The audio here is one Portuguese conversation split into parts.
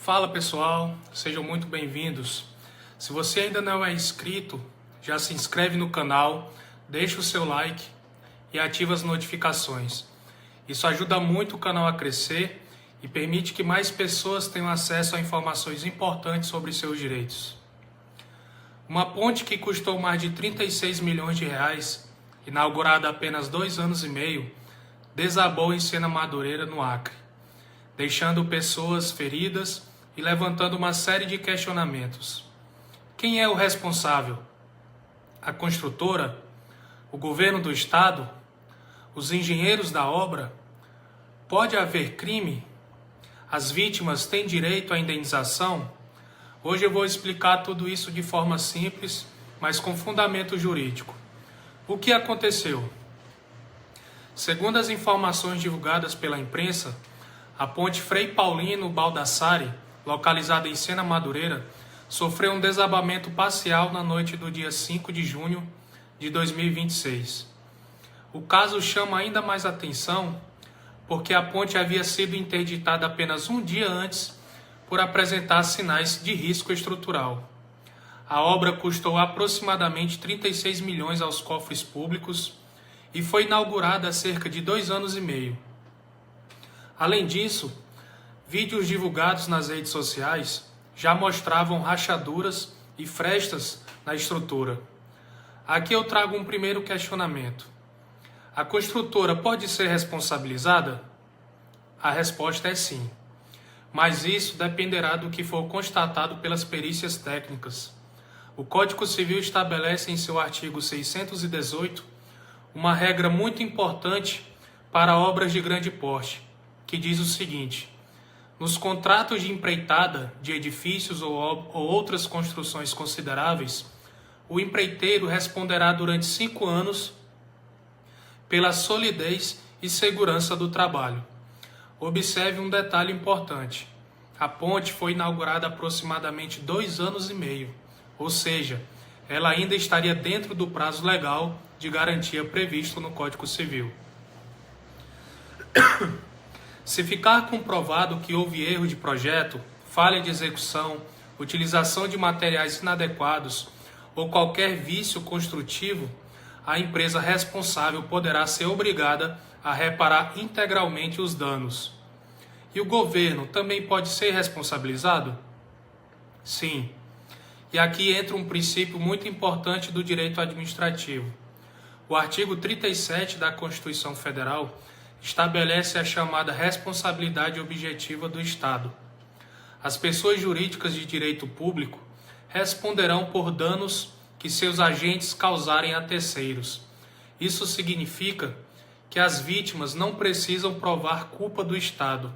Fala pessoal, sejam muito bem-vindos. Se você ainda não é inscrito, já se inscreve no canal, deixa o seu like e ativa as notificações. Isso ajuda muito o canal a crescer e permite que mais pessoas tenham acesso a informações importantes sobre seus direitos. Uma ponte que custou mais de 36 milhões de reais, inaugurada há apenas 2 anos e meio, desabou em Sena Madureira, no Acre, deixando pessoas feridas e levantando uma série de questionamentos. Quem é o responsável? A construtora? O governo do estado? Os engenheiros da obra? Pode haver crime? As vítimas têm direito à indenização? Hoje eu vou explicar tudo isso de forma simples, mas com fundamento jurídico. O que aconteceu? Segundo as informações divulgadas pela imprensa, a ponte Frei Paulino Baldassarre, localizada em Sena Madureira, sofreu um desabamento parcial na noite do dia 5 de junho de 2026. O caso chama ainda mais atenção porque a ponte havia sido interditada apenas um dia antes por apresentar sinais de risco estrutural. A obra custou aproximadamente 36 milhões aos cofres públicos e foi inaugurada há cerca de 2 anos e meio. Além disso, vídeos divulgados nas redes sociais já mostravam rachaduras e frestas na estrutura. Aqui eu trago um primeiro questionamento. A construtora pode ser responsabilizada? A resposta é sim, mas isso dependerá do que for constatado pelas perícias técnicas. O Código Civil estabelece em seu artigo 618 uma regra muito importante para obras de grande porte, que diz o seguinte: nos contratos de empreitada de edifícios ou outras construções consideráveis, o empreiteiro responderá durante 5 anos pela solidez e segurança do trabalho. Observe um detalhe importante: a ponte foi inaugurada há aproximadamente 2 anos e meio, ou seja, ela ainda estaria dentro do prazo legal de garantia previsto no Código Civil. Se ficar comprovado que houve erro de projeto, falha de execução, utilização de materiais inadequados ou qualquer vício construtivo, a empresa responsável poderá ser obrigada a reparar integralmente os danos. E o governo também pode ser responsabilizado? Sim. E aqui entra um princípio muito importante do direito administrativo. O artigo 37 da Constituição Federal estabelece a chamada responsabilidade objetiva do Estado. As pessoas jurídicas de direito público responderão por danos que seus agentes causarem a terceiros. Isso significa que as vítimas não precisam provar culpa do Estado.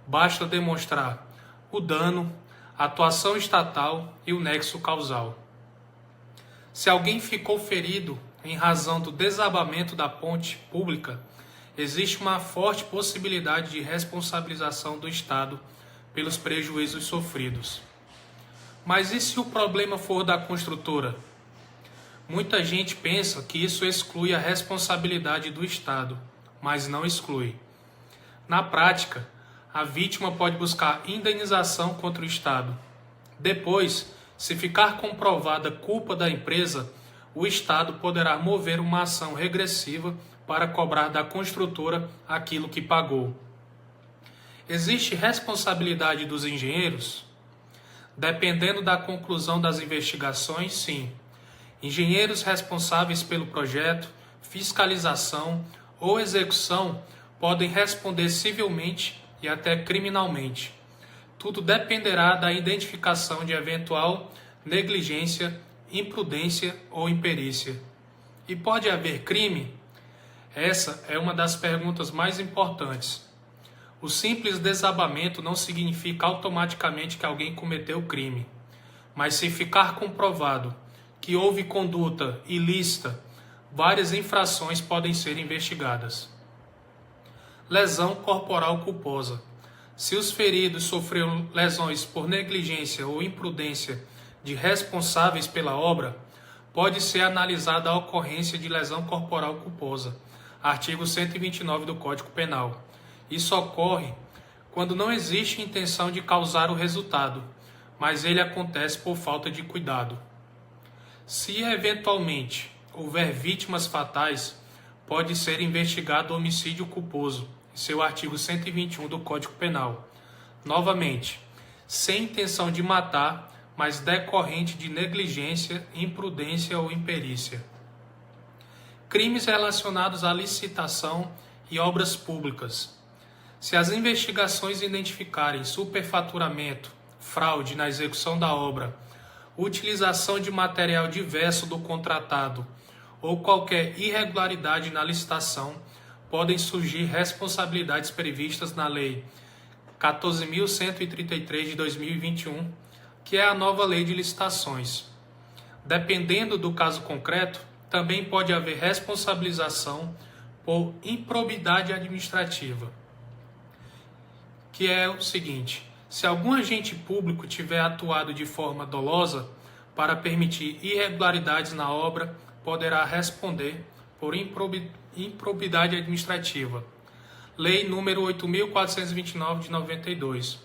Basta demonstrar o dano, a atuação estatal e o nexo causal. Se alguém ficou ferido em razão do desabamento da ponte pública, existe uma forte possibilidade de responsabilização do Estado pelos prejuízos sofridos. Mas e se o problema for da construtora? Muita gente pensa que isso exclui a responsabilidade do Estado, mas não exclui. Na prática, a vítima pode buscar indenização contra o Estado. Depois, se ficar comprovada culpa da empresa, o Estado poderá mover uma ação regressiva para cobrar da construtora aquilo que pagou. Existe responsabilidade dos engenheiros? Dependendo da conclusão das investigações, sim. Engenheiros responsáveis pelo projeto, fiscalização ou execução podem responder civilmente e até criminalmente. Tudo dependerá da identificação de eventual negligência, imprudência ou imperícia. E pode haver crime? Essa é uma das perguntas mais importantes. O simples desabamento não significa automaticamente que alguém cometeu crime, mas se ficar comprovado que houve conduta ilícita, várias infrações podem ser investigadas. Lesão corporal culposa. Se os feridos sofreram lesões por negligência ou imprudência de responsáveis pela obra, pode ser analisada a ocorrência de lesão corporal culposa, artigo 129 do Código Penal. Isso ocorre quando não existe intenção de causar o resultado, mas ele acontece por falta de cuidado. Se eventualmente houver vítimas fatais, pode ser investigado homicídio culposo, em seu artigo 121 do Código Penal. Novamente, sem intenção de matar, mas decorrente de negligência, imprudência ou imperícia. Crimes relacionados à licitação e obras públicas. Se as investigações identificarem superfaturamento, fraude na execução da obra, utilização de material diverso do contratado ou qualquer irregularidade na licitação, podem surgir responsabilidades previstas na Lei 14.133 de 2021, que é a nova Lei de Licitações. Dependendo do caso concreto, também pode haver responsabilização por improbidade administrativa, que é o seguinte: se algum agente público tiver atuado de forma dolosa para permitir irregularidades na obra, poderá responder por improbidade administrativa. Lei número 8.429 de 92.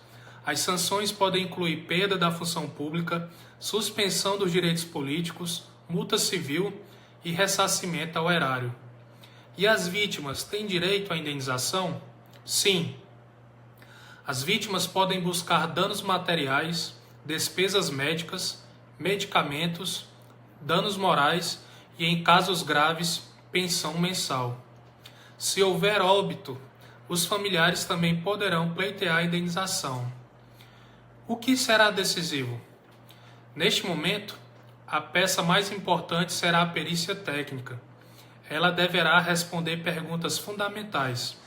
As sanções podem incluir perda da função pública, suspensão dos direitos políticos, multa civil e ressarcimento ao erário. E as vítimas têm direito à indenização? Sim. As vítimas podem buscar danos materiais, despesas médicas, medicamentos, danos morais e, em casos graves, pensão mensal. Se houver óbito, os familiares também poderão pleitear a indenização. O que será decisivo? Neste momento, a peça mais importante será a perícia técnica. Ela deverá responder perguntas fundamentais.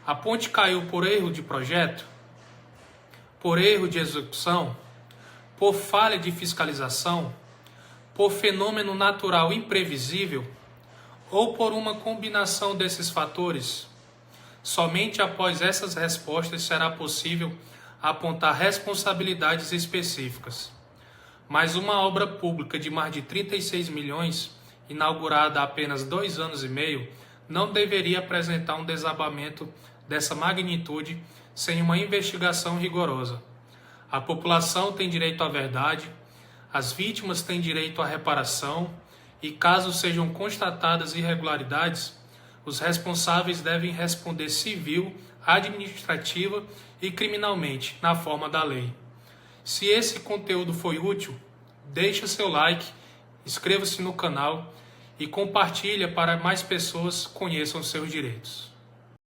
A ponte caiu por erro de projeto? Por erro de execução? Por falha de fiscalização? Por fenômeno natural imprevisível? Ou por uma combinação desses fatores? Somente após essas respostas será possível apontar responsabilidades específicas. Mas uma obra pública de mais de 36 milhões, inaugurada há apenas 2 anos e meio, não deveria apresentar um desabamento dessa magnitude sem uma investigação rigorosa. A população tem direito à verdade, as vítimas têm direito à reparação e, caso sejam constatadas irregularidades, os responsáveis devem responder civil, administrativa e criminalmente, na forma da lei. Se esse conteúdo foi útil, deixe seu like, inscreva-se no canal e compartilhe para mais pessoas conheçam seus direitos.